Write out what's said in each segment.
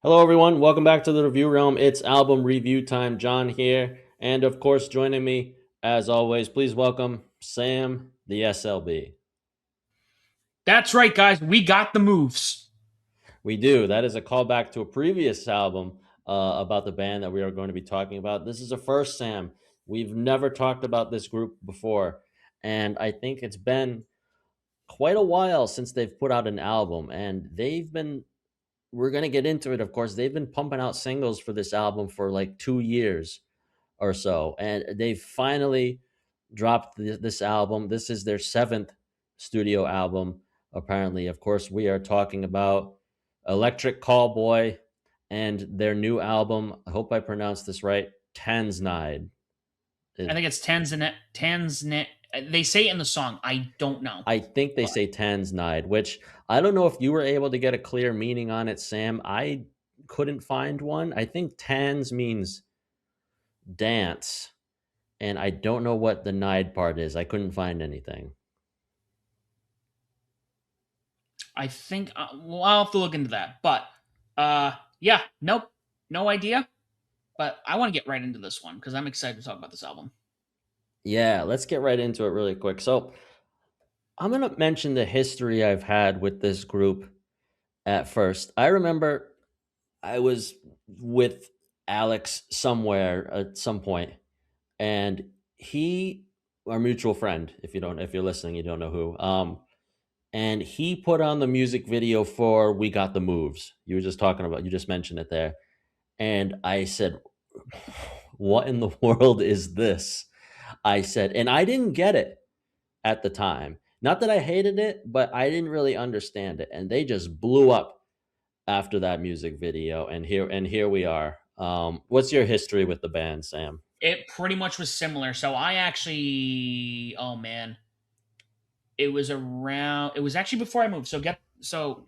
Hello, everyone. Welcome back to the Review Realm. It's album review time. John here. And of course, joining me, as always, please welcome Sam, the SLB. That's right, guys. We got the moves. We do. That is a callback to a previous album about the band that we are going to be talking about. This is a first, Sam. We've never talked about this group before. And I think it's been quite a while since they've put out an album. And we're going to get into it, of course. They've been pumping out singles for this album for like 2 years or so, and they finally dropped this album. This is their seventh studio album, apparently. Of course, we are talking about Electric Callboy and their new album. I hope I pronounced this right. Tanzneid. I think it's Tanzneid. They say it in the song. I don't know. I think they But say Tanzneid, which I don't know if you were able to get a clear meaning on it, Sam. I couldn't find one. I think Tanz means dance, and I don't know what the Nide part is. I couldn't find anything. I think well, I'll have to look into that. But yeah, nope, no idea. But I want to get right into this one because I'm excited to talk about this album. Yeah, let's get right into it really quick. So, I'm going to mention the history I've had with this group at first. I remember I was with Alex somewhere at some point, and he, our mutual friend, if you're listening, you don't know who, and he put on the music video for We Got the Moves. You just mentioned it there. And I said, what in the world is this? I said, and I didn't get it at the time. Not that I hated it, but I didn't really understand it. And they just blew up after that music video. And here we are. What's your history with the band, Sam? It pretty much was similar. So I actually, oh man, it was around. It was actually before I moved. So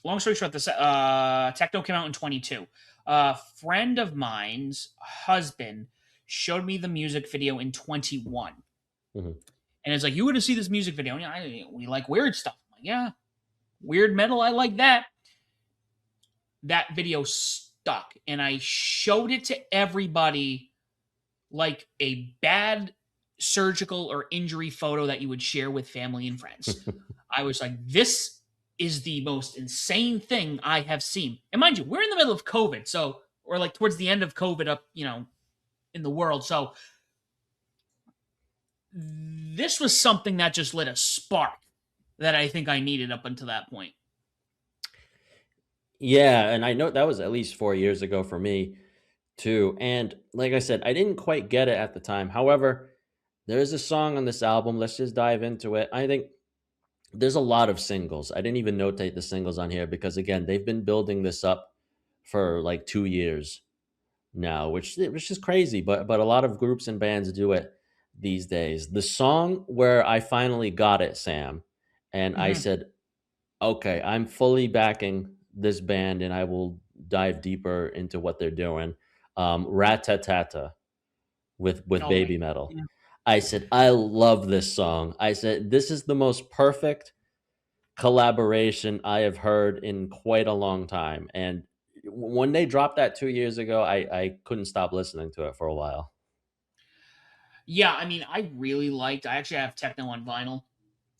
long story short, this techno came out in 22. A friend of mine's husband showed me the music video in 21, Mhm. and it's like, you want to see this music video? And we like weird stuff. I'm like, yeah, weird metal, I like that. That video stuck, and I showed it to everybody like a bad surgical or injury photo that you would share with family and friends. I was like, this is the most insane thing I have seen. And mind you, we're in the middle of COVID, so or like towards the end of COVID up, in the world. So this was something that just lit a spark that I think I needed up until that point. Yeah, and I know that was at least 4 years ago for me too. And like I said, I didn't quite get it at the time. However, there's a song on this album. Let's just dive into it. I think there's a lot of singles. I didn't even notate the singles on here because again, they've been building this up for like 2 years now, which is crazy. But a lot of groups and bands do it these days. The song where I finally got it, Sam, and I Mm-hmm. said, okay, I'm fully backing this band, and I will dive deeper into what they're doing. Ratatata with Oh, Baby Metal. yeah. I said, I love this song. I said, this is the most perfect collaboration I have heard in quite a long time. And when they dropped that 2 years ago, I couldn't stop listening to it for a while. Yeah, I mean, I really liked. I actually have techno on vinyl,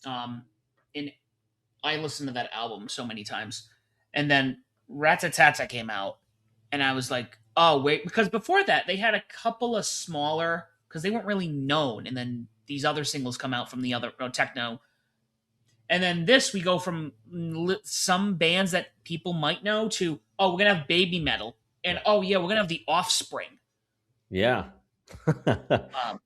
um, and I listened to that album so many times. And then Ratatata came out, and I was like, oh wait, because before that they had a couple of smaller because they weren't really known, and then these other singles come out from the other techno, and then this we go from some bands that people might know to oh we're gonna have baby metal, and oh yeah we're gonna have the Offspring. Yeah. Um,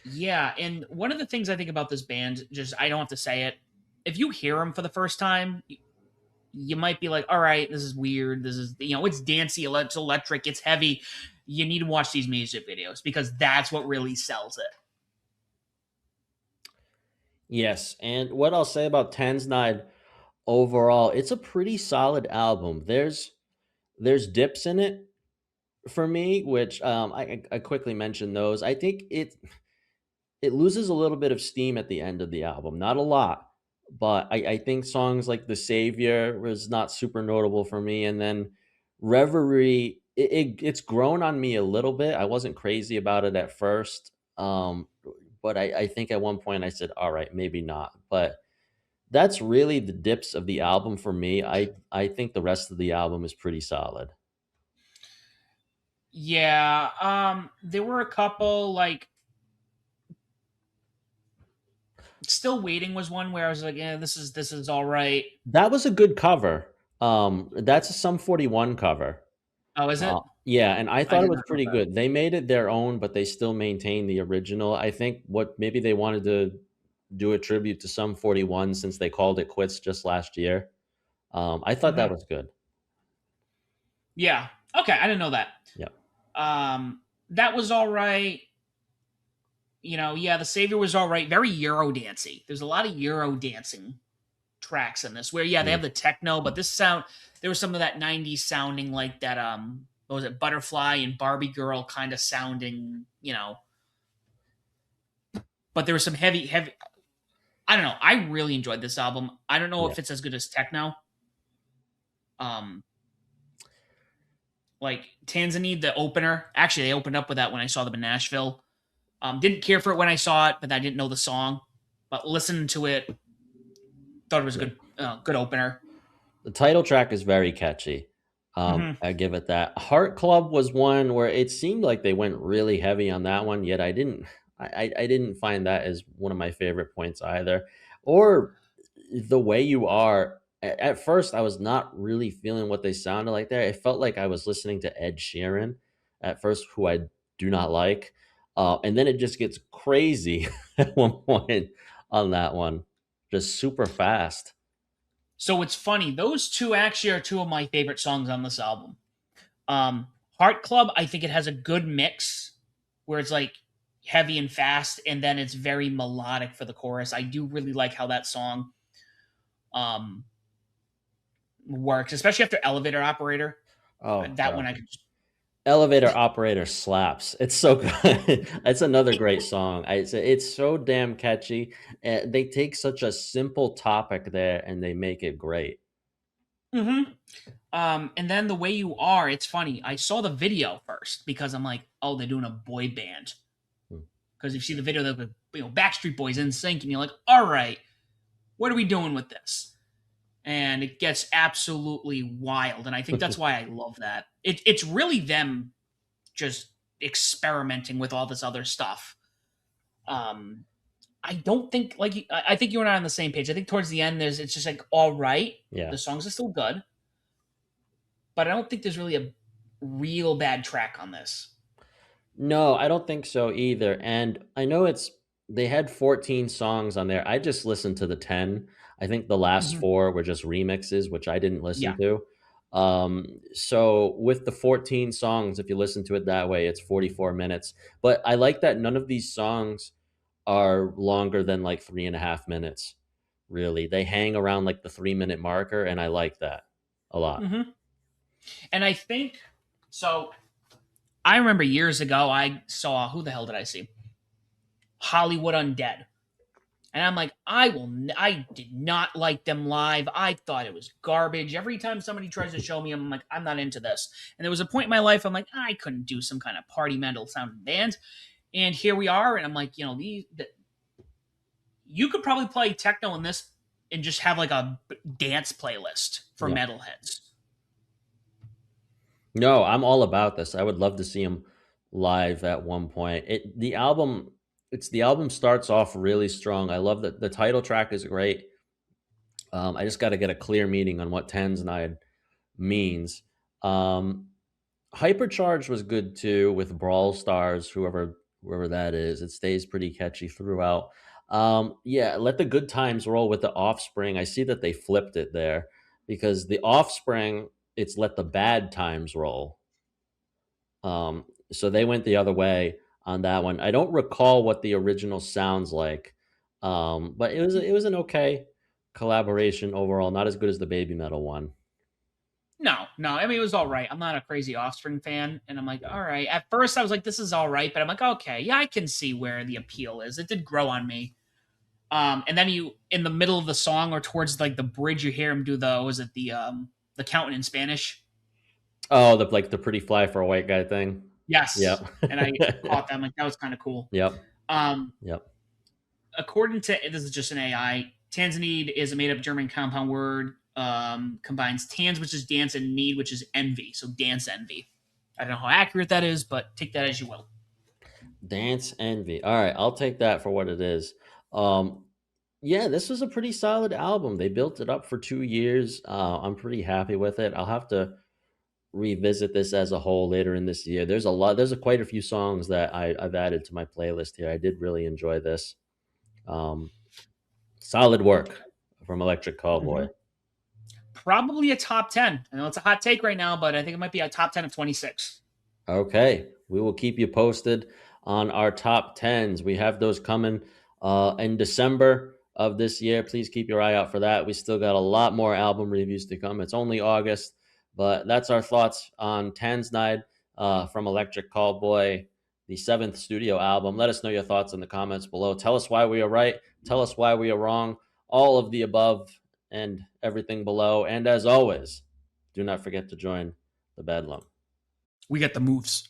yeah, and one of the things I think about this band, just I don't have to say it. If you hear them for the first time, you might be like, all right, this is weird. This is, it's dancey, it's electric, it's heavy. You need to watch these music videos because that's what really sells it. Yes. And what I'll say about Tanzneid overall, it's a pretty solid album. There's dips in it for me, which I quickly mentioned those. I think it loses a little bit of steam at the end of the album, not a lot, but I think songs like The Savior was not super notable for me, and then Reverie, it's grown on me a little bit. I wasn't crazy about it at first, but I think at one point I said, "All right, maybe not." But that's really the dips of the album for me. I think the rest of the album is pretty solid. Yeah, there were a couple like Still Waiting was one where I was like, yeah, this is all right. That was a good cover. That's a Sum 41 cover. Oh, is it? Yeah, and I I thought it did was not know pretty that. good. They made it their own, but they still maintained the original. I think what maybe they wanted to do a tribute to Sum 41 since they called it quits just last year. I thought that Hmm. was good. Yeah. Okay, I didn't know that. Yeah. That was all right. Yeah, The Savior was all right. Very Euro dancey. There's a lot of Euro dancing tracks in this where yeah, they Mm. have the techno, but this sound there was some of that 90s sounding like that what was it, Butterfly and Barbie Girl kind of sounding. But there was some heavy I don't know. I really enjoyed this album. I don't know Yeah. if it's as good as techno. Um like Tanzneid, the opener. Actually, they opened up with that when I saw them in Nashville. Didn't care for it when I saw it, but I didn't know the song. But listening to it, thought it was a Yeah. good opener. The title track is very catchy. Hmm. I give it that. Heart Club was one where it seemed like they went really heavy on that one, yet I didn't find that as one of my favorite points either. Or The Way You Are. At first, I was not really feeling what they sounded like there. It felt like I was listening to Ed Sheeran at first, who I do not like. And then it just gets crazy at one point on that one, just super fast. So it's funny. Those two actually are two of my favorite songs on this album. Um, Heart Club, I think it has a good mix where it's like heavy and fast, and then it's very melodic for the chorus. I do really like how that song um, works, especially after Elevator Operator. Oh, That one God. I could. Elevator Operator slaps. It's so good. It's another great song. It's so damn catchy. They take such a simple topic there and they make it great. Hmm. And then The Way You Are, it's funny. I saw the video first because I'm like, oh, they're doing a boy band. Hmm. Because you see the video, the Backstreet Boys in sync, and you're like, all right, what are we doing with this? And it gets absolutely wild. And I think that's why I love that. It's really them just experimenting with all this other stuff. Um, I don't think I think you and I are on the same page. I think towards the end, it's just like all right, Yeah. the songs are still good, but I don't think there's really a real bad track on this. No, I don't think so either. And I know they had 14 songs on there. I just listened to the 10. I think the last Mhm. four were just remixes, which I didn't listen Yeah. to. So with the 14 songs, if you listen to it that way, it's 44 minutes. But I like that none of these songs are longer than like 3.5 minutes. Really. They hang around like the 3 minute marker, and I like that a lot. Hmm. And I think so. I remember years ago, I saw who the hell did I see? Hollywood Undead. And I'm like, I did not like them live. I thought it was garbage. Every time somebody tries to show me, I'm like, I'm not into this. And there was a point in my life, I'm like, I couldn't do some kind of party metal sounding band. And here we are. And I'm like, you could probably play techno in this and just have like a dance playlist for Yeah. metalheads. No, I'm all about this. I would love to see him live at one point. The album starts off really strong. I love that the title track is great. I just got to get a clear meaning on what Tanzneid means. Um, Hypercharge was good too with Brawl Stars, whoever that is. It stays pretty catchy throughout. Yeah, Let the Good Times Roll with the Offspring. I see that they flipped it there because the Offspring, it's Let the Bad Times Roll. Um, so they went the other way on that one. I don't recall what the original sounds like, but it was an okay collaboration overall. Not as good as the Baby Metal one. No, no. I mean, it was all right. I'm not a crazy Offspring fan, and I'm like, Yeah. all right. At first, I was like, this is all right, but I'm like, okay, yeah, I can see where the appeal is. It did grow on me. And then you in the middle of the song or towards like the bridge, you hear him do the was it the counting in Spanish? Oh, the like the pretty fly for a white guy thing. Yes, Yep. and I caught them like that was kind of cool. Yep. Um, Yep. According to this is just an AI. Tanzneid is a made-up German compound word. Combines tanz, which is dance, and need, which is envy. So dance envy. I don't know how accurate that is, but take that as you will. Dance envy. All right, I'll take that for what it is. Um, yeah, this was a pretty solid album. They built it up for 2 years. I'm pretty happy with it. I'll have to revisit this as a whole later in this year. There's a lot. There's quite a few songs that I've added to my playlist here. I did really enjoy this. Um, Solid work from Electric Callboy. Mhm. Probably a top 10. I know it's a hot take right now, but I think it might be a top 10 of 26. Okay, we will keep you posted on our top tens. We have those coming in December of this year. Please keep your eye out for that. We still got a lot more album reviews to come. It's only August, but that's our thoughts on Tanzneid from Electric Callboy, the seventh studio album. Let us know your thoughts in the comments below. Tell us why we are right. Tell us why we are wrong. All of the above and everything below. And as always, do not forget to join the Bedlam. We get the moves.